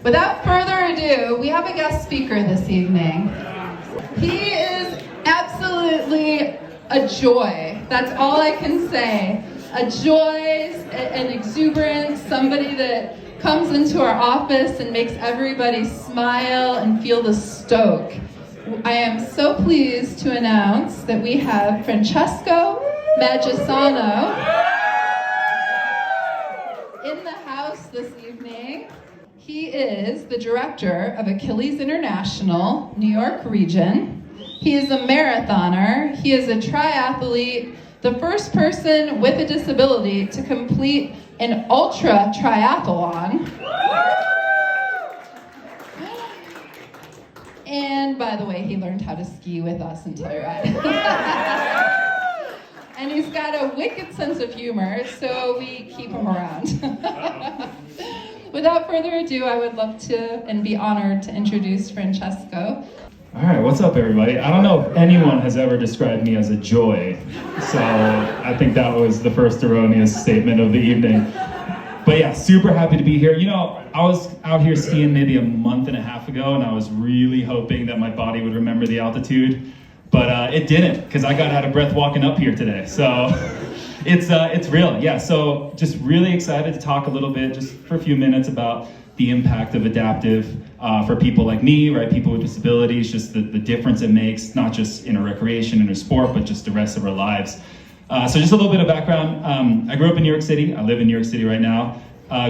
Without further ado, we have a guest speaker this evening. He is absolutely a joy. That's all I can say. A joy, an exuberance, somebody that comes into our office and makes everybody smile and feel the stoke. I am so pleased to announce that we have Francesco Magisano in the house this evening. He is the director of Achilles International, New York region. He is a marathoner. He is a triathlete, the first person with a disability to complete an ultra triathlon. And by the way, he learned how to ski with us in Telluride. And he's got a wicked sense of humor, so we keep him around. Without further ado, I would love to and be honored to introduce Francesco. All right, what's up, everybody? I don't know if anyone has ever described me as a joy, so I think that was the first erroneous statement of the evening. But yeah, super happy to be here. You know, I was out here skiing maybe a month and a half ago, and I was really hoping that my body would remember the altitude, but it didn't, because I got out of breath walking up here today. So it's real. Yeah, so just really excited to talk a little bit, just for a few minutes, about the impact of adaptive for people like me, right? People with disabilities, just the difference it makes, not just in a recreation, in a sport, but just the rest of our lives. So just a little bit of background. I grew up in New York City. I live in New York City right now.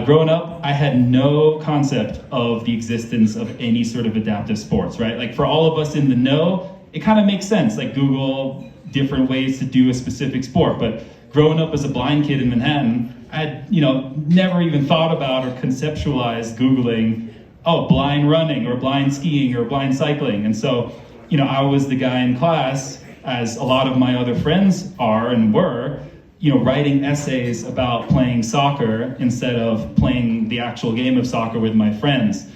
Growing up, I had no concept of the existence of any sort of adaptive sports, right? Like, for all of us in the know, it kind of makes sense. Like, Google different ways to do a specific sport. But growing up as a blind kid in Manhattan, I had, never even thought about or conceptualized Googling, blind running or blind skiing or blind cycling. And so, I was the guy in class, as a lot of my other friends are and were, writing essays about playing soccer instead of playing the actual game of soccer with my friends.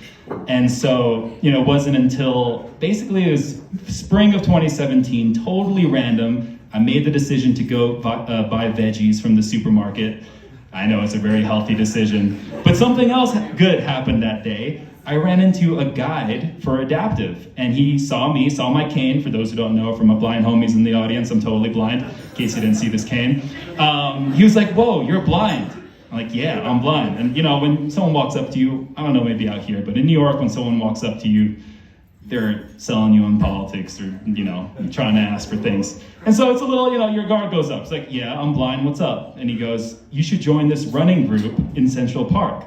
And so, it wasn't until basically it was spring of 2017, totally random, I made the decision to go buy veggies from the supermarket. I know it's a very healthy decision, but something else good happened that day. I ran into a guide for adaptive, and he saw my cane. For those who don't know, for my blind homies in the audience, I'm totally blind, in case you didn't see this cane. He was like, "Whoa, you're blind." I'm like, "Yeah, I'm blind." And when someone walks up to you, I don't know, maybe out here, but in New York, when someone walks up to you, they're selling you on politics or, trying to ask for things. And so it's a little, your guard goes up. It's like, "Yeah, I'm blind, what's up?" And he goes, "You should join this running group in Central Park."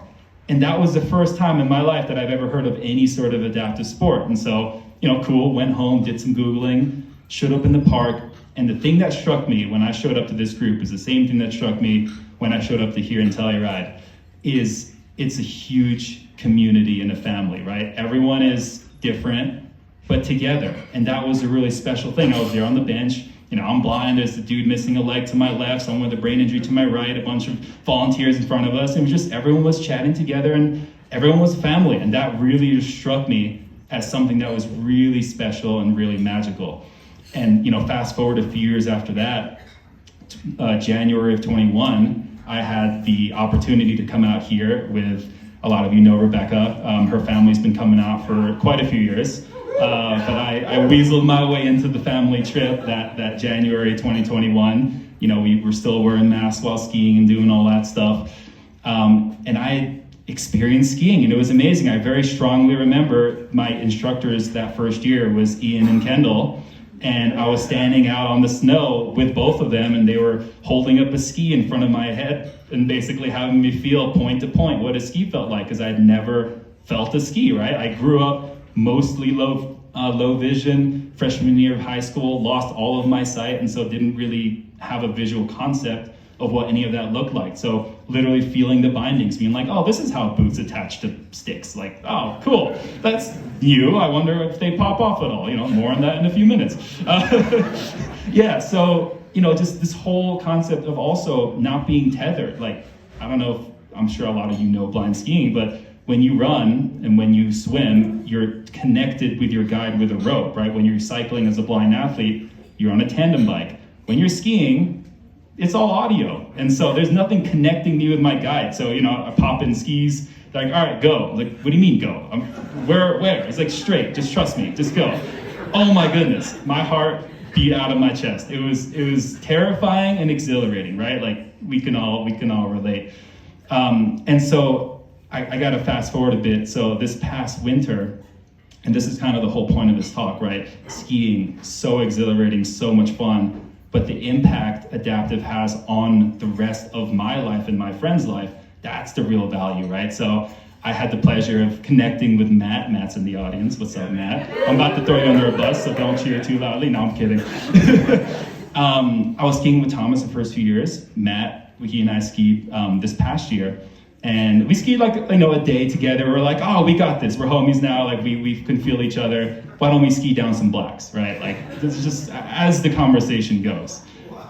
And that was the first time in my life that I've ever heard of any sort of adaptive sport. And so, cool, went home, did some Googling, showed up in the park. And the thing that struck me when I showed up to this group is the same thing that struck me when I showed up to here in Telluride, is it's a huge community and a family, right? Everyone is different, but together. And that was a really special thing. I was there on the bench. I'm blind. There's the dude missing a leg to my left, someone with a brain injury to my right, a bunch of volunteers in front of us. And it was just, everyone was chatting together and everyone was a family. And that really just struck me as something that was really special and really magical. And, fast forward a few years after that, January of 21, I had the opportunity to come out here with, a lot of you know Rebecca. Her family's been coming out for quite a few years. But I weaseled my way into the family trip that January 2021. We were still wearing masks while skiing and doing all that stuff. And I experienced skiing, and it was amazing. I very strongly remember my instructors that first year was Ian and Kendall. And I was standing out on the snow with both of them, and they were holding up a ski in front of my head and basically having me feel point to point what a ski felt like, because I'd never felt a ski, right? I grew up mostly low vision. Freshman year of high school, lost all of my sight, and so didn't really have a visual concept of what any of that looked like. So literally feeling the bindings, being like, "Oh, this is how boots attach to sticks." Like, "Oh, cool, that's new. I wonder if they pop off at all." More on that in a few minutes. Yeah, so just this whole concept of also not being tethered. Like, I don't know if, I'm sure a lot of you know blind skiing, but when you run and when you swim, you're connected with your guide with a rope, right? When you're cycling as a blind athlete, you're on a tandem bike. When you're skiing, it's all audio. And so there's nothing connecting me with my guide. So, I pop in skis, Like, all right, go. I'm like, what do you mean go? Where? It's like, straight, just trust me, just go. Oh my goodness, my heart beat out of my chest. It was terrifying and exhilarating, right? Like, we can all relate. And so I got to fast forward a bit. So this past winter, and this is kind of the whole point of this talk, right? Skiing, so exhilarating, so much fun, but the impact adaptive has on the rest of my life and my friend's life, that's the real value, right? So I had the pleasure of connecting with Matt. Matt's in the audience. What's up, Matt? I'm about to throw you under a bus, so don't cheer too loudly. No, I'm kidding. I was skiing with Thomas the first few years. Matt, he and I skied this past year. And we skied like, a day together. We're like, oh, we got this. We're homies now. Like, we can feel each other. Why don't we ski down some blocks, right? Like, this is just as the conversation goes.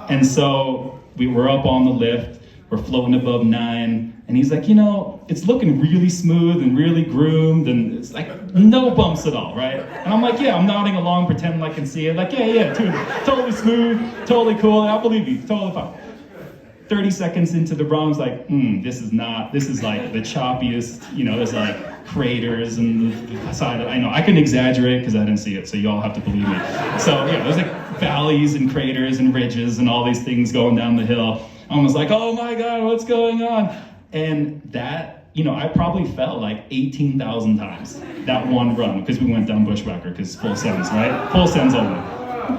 And so we were up on the lift. We're floating above 9. And he's like, it's looking really smooth and really groomed. And it's like no bumps at all, right? And I'm like, yeah, I'm nodding along, pretending I can see it. Like, yeah, dude, totally smooth, totally cool. I believe you, totally fine. 30 seconds into the run, I was like, this is like the choppiest, there's like craters and the side. I know, I can exaggerate because I didn't see it, so you all have to believe me. So yeah, there's like valleys and craters and ridges and all these things going down the hill. I was like, oh my God, what's going on? And that, I probably fell like 18,000 times that one run because we went down Bushwhacker because full sends, right? Full sends only.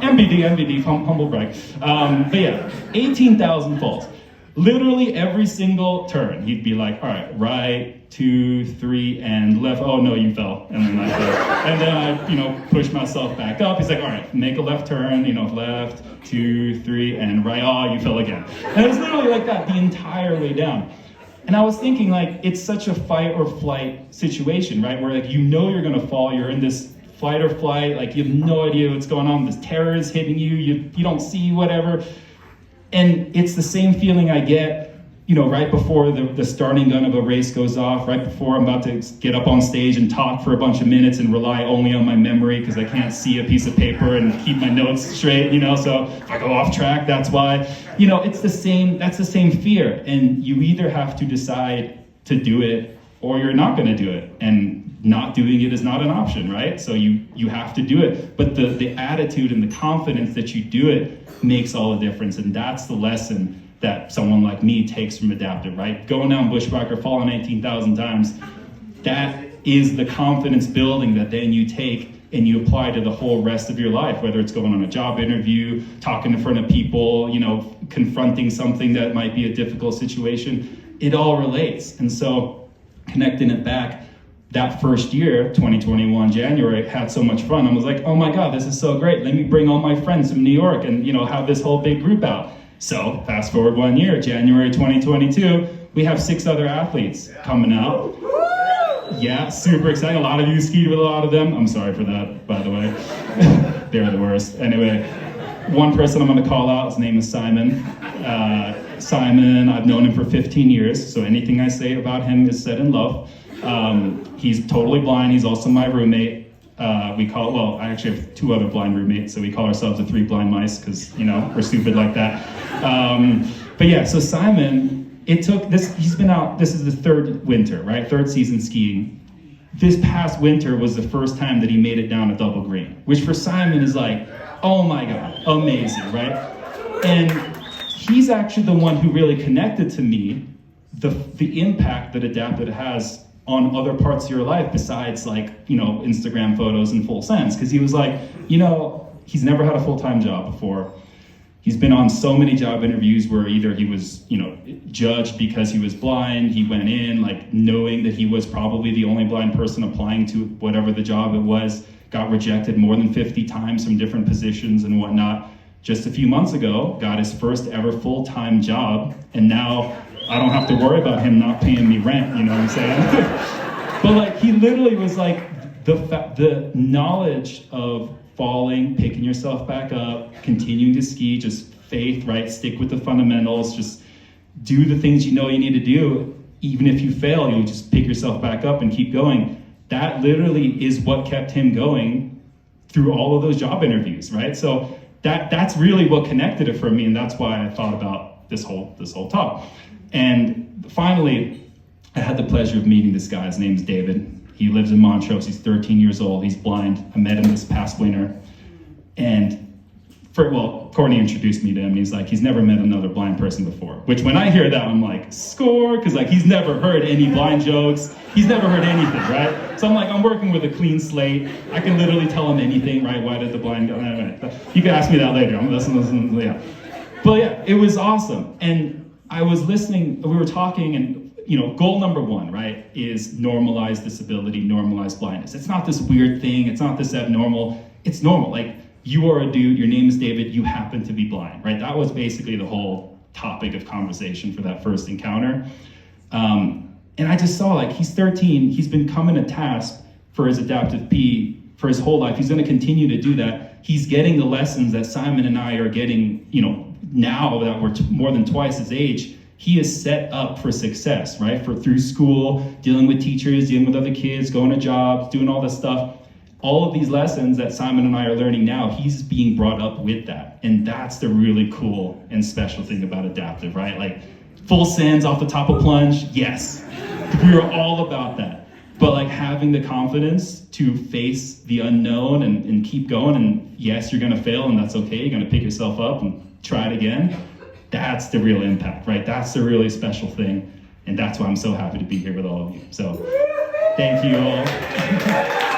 MBD, humble brag. But yeah, 18,000 falls. Literally every single turn, he'd be like, all right, 2, 3, and left. Oh no, you fell. And then I fell. And then I, push myself back up. He's like, all right, make a left turn, left, 2, 3, and right. Oh, you fell again. And it was literally like that the entire way down. And I was thinking, like, it's such a fight or flight situation, right? Where like, you're gonna fall, you're in this fight or flight, like you have no idea what's going on, this terror is hitting you, you don't see whatever. And it's the same feeling I get, right before the starting gun of a race goes off, right before I'm about to get up on stage and talk for a bunch of minutes and rely only on my memory because I can't see a piece of paper and keep my notes straight, so if I go off track, that's why. That's the same fear. And you either have to decide to do it or you're not going to do it. And not doing it is not an option, right? So you have to do it. But the attitude and the confidence that you do it makes all the difference. And that's the lesson that someone like me takes from adaptive, right? Going down Bushwhacker, falling 18,000 times, that is the confidence building that then you take and you apply to the whole rest of your life, whether it's going on a job interview, talking in front of people, confronting something that might be a difficult situation. It all relates. And so connecting it back, that first year, 2021, January, had so much fun. I was like, oh my God, this is so great. Let me bring all my friends from New York and, have this whole big group out. So fast forward 1 year, January 2022, we have 6 other athletes coming out. Yeah, super exciting. A lot of you skied with a lot of them. I'm sorry for that, by the way. They're the worst. Anyway, one person I'm gonna call out, his name is Simon. Simon, I've known him for 15 years, so anything I say about him is said in love. He's totally blind. He's also my roommate. I actually have 2 other blind roommates, so we call ourselves the 3 blind mice because, we're stupid like that. But yeah, so Simon, he's been out, this is the 3rd winter, right? 3rd season skiing. This past winter was the first time that he made it down a double green, which for Simon is like, oh my God, amazing, right? And he's actually the one who really connected to me the impact that adaptive has on other parts of your life besides Instagram photos and full sends. Because he was like, he's never had a full-time job before. He's been on so many job interviews where either he was, judged because he was blind, he went in knowing that he was probably the only blind person applying to whatever the job it was, got rejected more than 50 times from different positions and whatnot. Just a few months ago, got his first ever full-time job, and now I don't have to worry about him not paying me rent, you know what I'm saying? But he literally was the knowledge of falling, picking yourself back up, continuing to ski, just faith, right? Stick with the fundamentals, just do the things you need to do. Even if you fail, you just pick yourself back up and keep going. That literally is what kept him going through all of those job interviews, right? So that's really what connected it for me, and that's why I thought about this whole talk. And finally, I had the pleasure of meeting this guy. His name's David. He lives in Montrose. He's 13 years old. He's blind. I met him this past winter. And Courtney introduced me to him, and he's like, he's never met another blind person before. Which when I hear that, I'm like, score, because like he's never heard any blind jokes. He's never heard anything, right? So I'm like, I'm working with a clean slate. I can literally tell him anything, right? Why did the blind go? You can ask me that later. I'm listening, yeah. But yeah, it was awesome. And I was listening, we were talking, and goal number one, right, is normalize disability, normalize blindness. It's not this weird thing. It's not this abnormal. It's normal. Like, you are a dude, your name is David, you happen to be blind, right? That was basically the whole topic of conversation for that first encounter. And I just saw, like, he's 13, he's been coming to TASP for his adaptive P for his whole life. He's gonna continue to do that. He's getting the lessons that Simon and I are getting, now that we're more than twice his age. He is set up for success, right? Through school, dealing with teachers, dealing with other kids, going to jobs, doing all this stuff. All of these lessons that Simon and I are learning now, he's being brought up with that. And that's the really cool and special thing about adaptive, right? Like, full sends off the top of plunge, yes. We are all about that. But like having the confidence to face the unknown and keep going, and yes, you're gonna fail and that's okay, you're gonna pick yourself up and try it again. That's the real impact, right? That's the really special thing. And that's why I'm so happy to be here with all of you. So, thank you all.